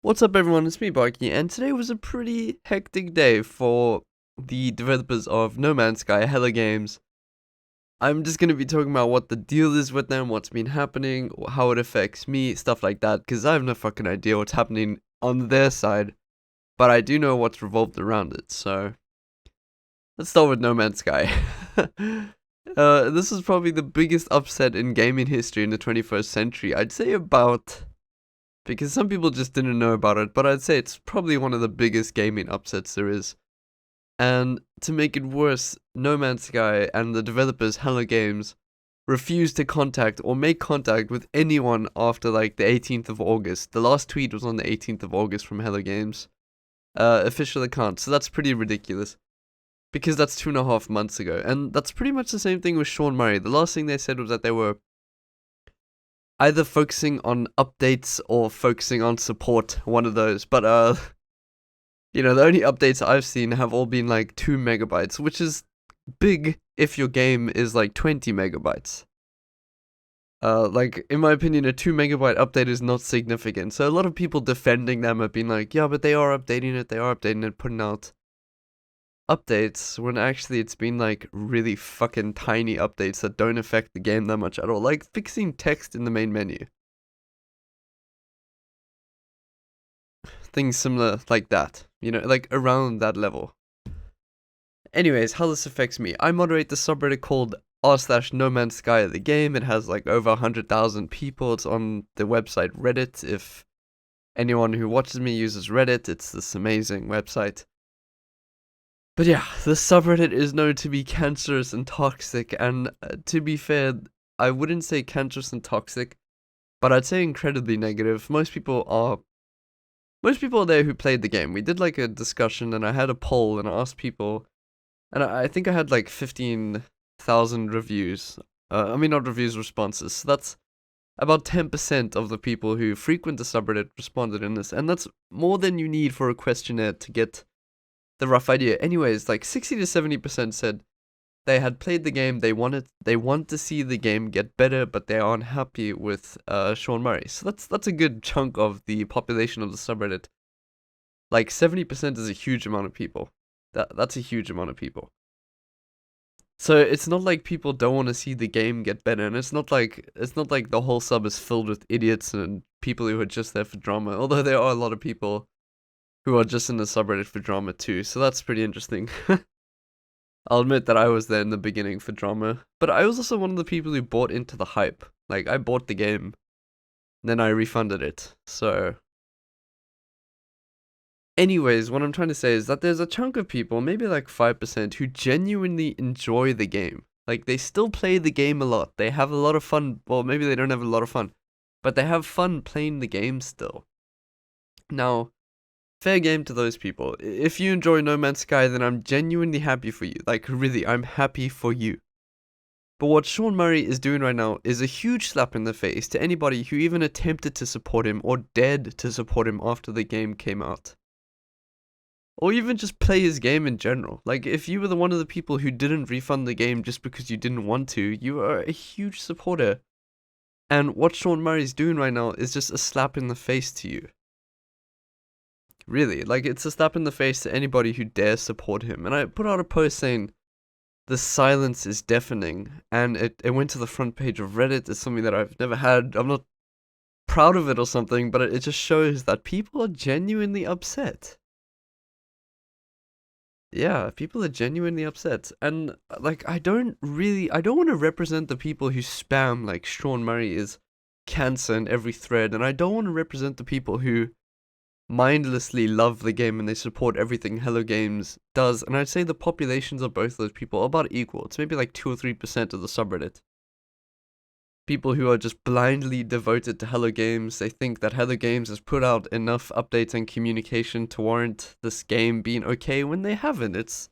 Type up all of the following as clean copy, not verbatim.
What's up everyone, it's me BaRKy, and today was a pretty hectic day for the developers of No Man's Sky, Hello Games. I'm just gonna be talking about what the deal is with them, what's been happening, how it affects me, stuff like that, because I have no fucking idea what's happening on their side, but I do know what's revolved around it, so let's start with No Man's Sky. This is probably the biggest upset in gaming history in the 21st century. I'd say about... because some people just didn't know about it, but I'd say it's probably one of the biggest gaming upsets there is. And to make it worse, No Man's Sky and the developers Hello Games refused to contact or make contact with anyone after like the 18th of August. The last tweet was on the 18th of August from Hello Games. Official account, so that's pretty ridiculous. Because that's 2.5 months ago, and that's pretty much the same thing with Sean Murray. The last thing they said was that they were either focusing on updates or focusing on support, one of those. But the only updates I've seen have all been like 2 megabytes, which is big if your game is like 20 megabytes. Like, in my opinion, a 2 megabyte update is not significant. So a lot of people defending them have been like, yeah, but they are updating it, putting out updates, when actually it's been like really fucking tiny updates that don't affect the game that much at all, like fixing text in the main menu. Things similar like that, like around that level. Anyways, how this affects me. I moderate the subreddit called r/No Man's Sky the game. It has like over 100,000 people. It's on the website Reddit. If anyone who watches me uses Reddit, it's this amazing website. But yeah, the subreddit is known to be cancerous and toxic, and to be fair, I wouldn't say cancerous and toxic, but I'd say incredibly negative. Most people are there who played the game. We did like a discussion, and I had a poll, and I asked people, and I think I had like 15,000 reviews. Not reviews, responses. So that's about 10% of the people who frequent the subreddit responded in this, and that's more than you need for a questionnaire to get the rough idea. Anyways, like 60 to 70% said they had played the game, they want to see the game get better, but they are unhappy with Sean Murray. So that's a good chunk of the population of the subreddit. Like 70% is a huge amount of people. That's a huge amount of people. So it's not like people don't want to see the game get better, and it's not like the whole sub is filled with idiots and people who are just there for drama. Although there are a lot of people who are just in the subreddit for drama too, so that's pretty interesting. I'll admit that I was there in the beginning for drama, but I was also one of the people who bought into the hype. Like, I bought the game, then I refunded it, so... Anyways, what I'm trying to say is that there's a chunk of people, maybe like 5%, who genuinely enjoy the game. Like, they still play the game a lot, they have a lot of fun, well, maybe they don't have a lot of fun, but they have fun playing the game still. Now, fair game to those people. If you enjoy No Man's Sky, then I'm genuinely happy for you. Like, really, I'm happy for you. But what Sean Murray is doing right now is a huge slap in the face to anybody who even attempted to support him or dared to support him after the game came out. Or even just play his game in general. Like, if you were one of the people who didn't refund the game just because you didn't want to, you are a huge supporter. And what Sean Murray's doing right now is just a slap in the face to you. Really, like, it's a slap in the face to anybody who dares support him. And I put out a post saying, the silence is deafening, and it went to the front page of Reddit. It's something that I've never had. I'm not proud of it or something, but it just shows that people are genuinely upset. Yeah, people are genuinely upset. And, like, I don't want to represent the people who spam, like, Sean Murray is cancer in every thread, and I don't want to represent the people who mindlessly love the game and they support everything Hello Games does, and I'd say the populations of both those people are about equal. It's maybe like 2 or 3% of the subreddit. People who are just blindly devoted to Hello Games. They think that Hello Games has put out enough updates and communication to warrant this game being okay when they haven't. It's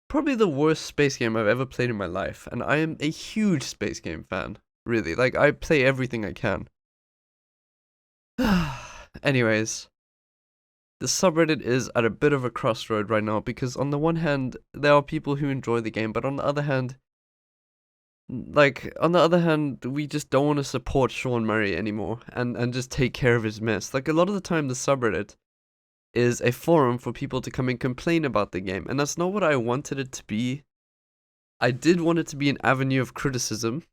probably the worst space game I've ever played in my life, and I am a huge space game fan. Really, like, I play everything I can. Anyways, the subreddit is at a bit of a crossroad right now because on the one hand, there are people who enjoy the game, but on the other hand, Like, on the other hand, we just don't want to support Sean Murray anymore and just take care of his mess. Like, a lot of the time, the subreddit is a forum for people to come and complain about the game, and that's not what I wanted it to be. I did want it to be an avenue of criticism,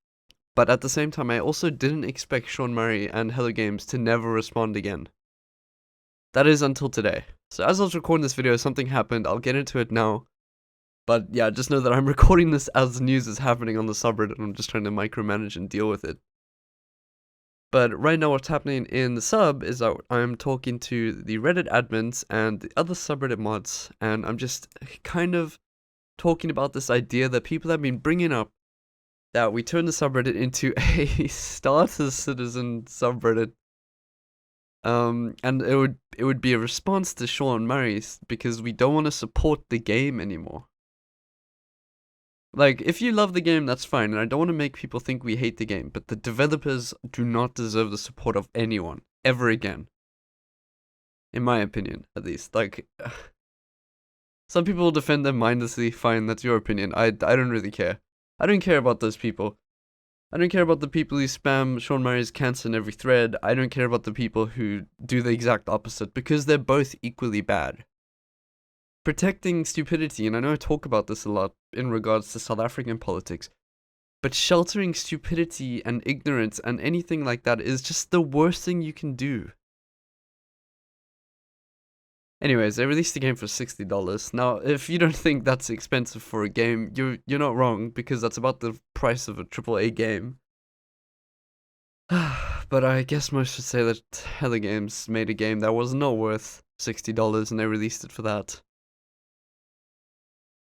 but at the same time, I also didn't expect Sean Murray and Hello Games to never respond again. That is until today. So as I was recording this video, something happened. I'll get into it now. But yeah, just know that I'm recording this as news is happening on the subreddit, and I'm just trying to micromanage and deal with it. But right now what's happening in the sub is that I'm talking to the Reddit admins and the other subreddit mods, and I'm just kind of talking about this idea that people have been bringing up, that we turn the subreddit into a starter citizen subreddit. And it would be a response to Sean Murray's, because we don't want to support the game anymore. Like, if you love the game, that's fine, and I don't want to make people think we hate the game, but the developers do not deserve the support of anyone, ever again. In my opinion, at least. Like, some people defend them mindlessly, fine, that's your opinion. I don't really care. I don't care about those people. I don't care about the people who spam Sean Murray's cancer in every thread. I don't care about the people who do the exact opposite, because they're both equally bad. Protecting stupidity, and I know I talk about this a lot in regards to South African politics, but sheltering stupidity and ignorance and anything like that is just the worst thing you can do. Anyways, they released the game for $60. Now, if you don't think that's expensive for a game, you're not wrong, because that's about the price of a AAA game. But I guess most would say that Hello Games made a game that was not worth $60 and they released it for that.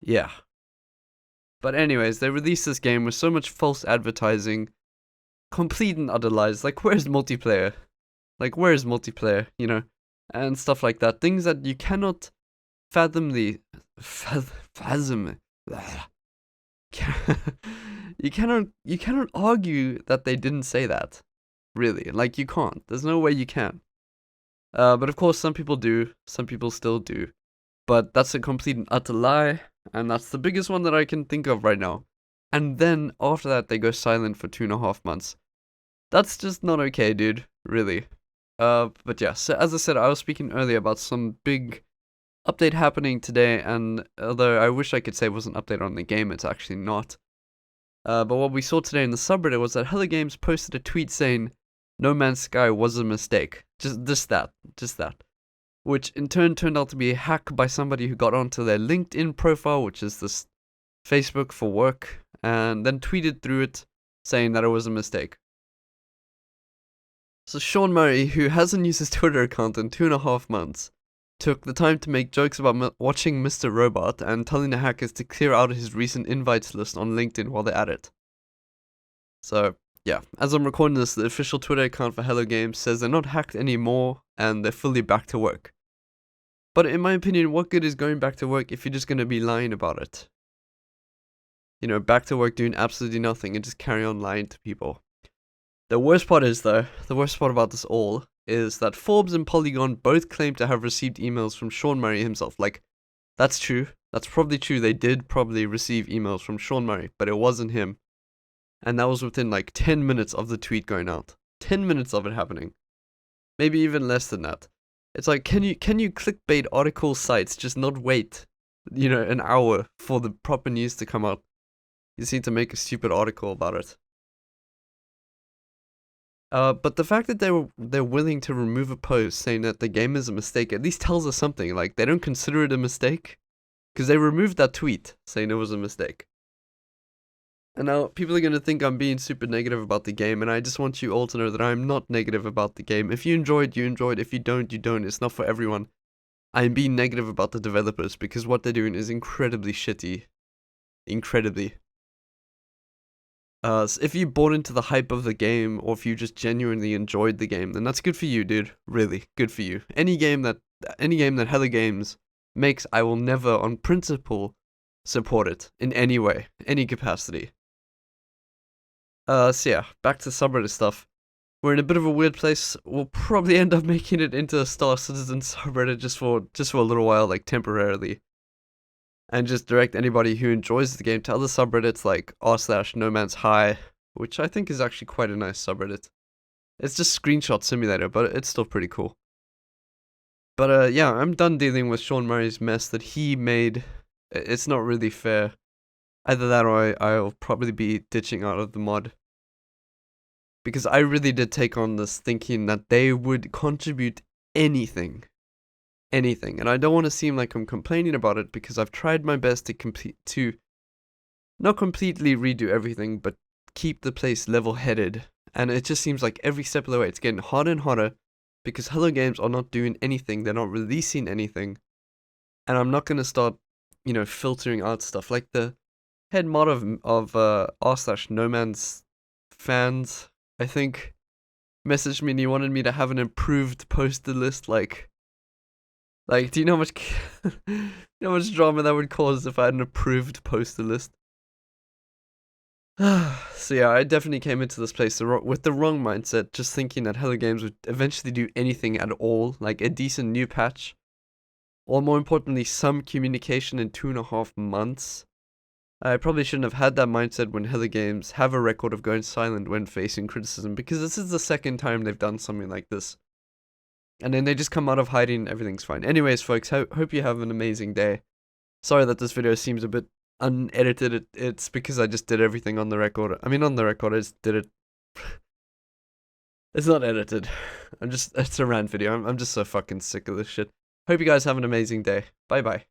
Yeah. But anyways, they released this game with so much false advertising, complete and utter lies. Like, where's multiplayer? Like, where's multiplayer, you know? And stuff like that. Things that you cannot fathom the... Fathom... you cannot argue that they didn't say that. Really. Like, you can't. There's no way you can. But of course, some people do. Some people still do. But that's a complete and utter lie. And that's the biggest one that I can think of right now. And then, after that, they go silent for 2.5 months. That's just not okay, dude. Really. But yeah, so as I said, I was speaking earlier about some big update happening today, and although I wish I could say it was an update on the game, it's actually not. But what we saw today in the subreddit was that Hello Games posted a tweet saying, "No Man's Sky was a mistake." Just that. Which in turn turned out to be a hack by somebody who got onto their LinkedIn profile, which is this Facebook for work, and then tweeted through it saying that it was a mistake. So Sean Murray, who hasn't used his Twitter account in 2.5 months, took the time to make jokes about watching Mr. Robot and telling the hackers to clear out his recent invites list on LinkedIn while they're at it. So, yeah, as I'm recording this, the official Twitter account for Hello Games says they're not hacked anymore and they're fully back to work. But in my opinion, what good is going back to work if you're just going to be lying about it? You know, back to work doing absolutely nothing and just carry on lying to people. The worst part is, though, the worst part about this all is that Forbes and Polygon both claim to have received emails from Sean Murray himself. Like, that's true. That's probably true. They did probably receive emails from Sean Murray, but it wasn't him. And that was within like 10 minutes of the tweet going out. 10 minutes of it happening. Maybe even less than that. It's like, can you clickbait article sites just not wait, you know, an hour for the proper news to come out? You just need to make a stupid article about it. But the fact that they're willing to remove a post saying that the game is a mistake at least tells us something. Like, they don't consider it a mistake, because they removed that tweet saying it was a mistake. And now people are going to think I'm being super negative about the game, and I just want you all to know that I'm not negative about the game. If you enjoyed, you enjoyed. If you don't, you don't. It's not for everyone. I'm being negative about the developers because what they're doing is incredibly shitty. Incredibly. So if you bought into the hype of the game, or if you just genuinely enjoyed the game, then that's good for you, dude. Really, good for you. Any game that Hello Games makes, I will never, on principle, support it in any way, any capacity. So yeah, back to subreddit stuff. We're in a bit of a weird place. We'll probably end up making it into a Star Citizen subreddit just for a little while, like temporarily. and just direct anybody who enjoys the game to other subreddits like r/nomanshigh, which I think is actually quite a nice subreddit. It's just screenshot simulator, but it's still pretty cool. But yeah, I'm done dealing with Sean Murray's mess that he made. It's not really fair. Either that or I'll probably be ditching out of the mod. Because I really did take on this thinking that they would contribute anything. And I don't want to seem like I'm complaining about it, because I've tried my best to not completely redo everything, but keep the place level-headed. And it just seems like every step of the way it's getting harder and harder, because Hello Games are not doing anything, they're not releasing anything. And I'm not gonna start, filtering out stuff. Like the head mod of r/noman's fans, I think, messaged me and he wanted me to have an improved poster list. Like, do you know how much, you know how much drama that would cause if I had an approved poster list? So yeah, I definitely came into this place with the wrong mindset, just thinking that Hello Games would eventually do anything at all, like a decent new patch, or more importantly, some communication in 2.5 months. I probably shouldn't have had that mindset when Hello Games have a record of going silent when facing criticism, because this is the second time they've done something like this. And then they just come out of hiding, everything's fine. Anyways, folks, hope you have an amazing day. Sorry that this video seems a bit unedited. It's because I just did everything on the record. I mean, on the record, I just did it. It's not edited. It's a rant video. I'm just so fucking sick of this shit. Hope you guys have an amazing day. Bye bye.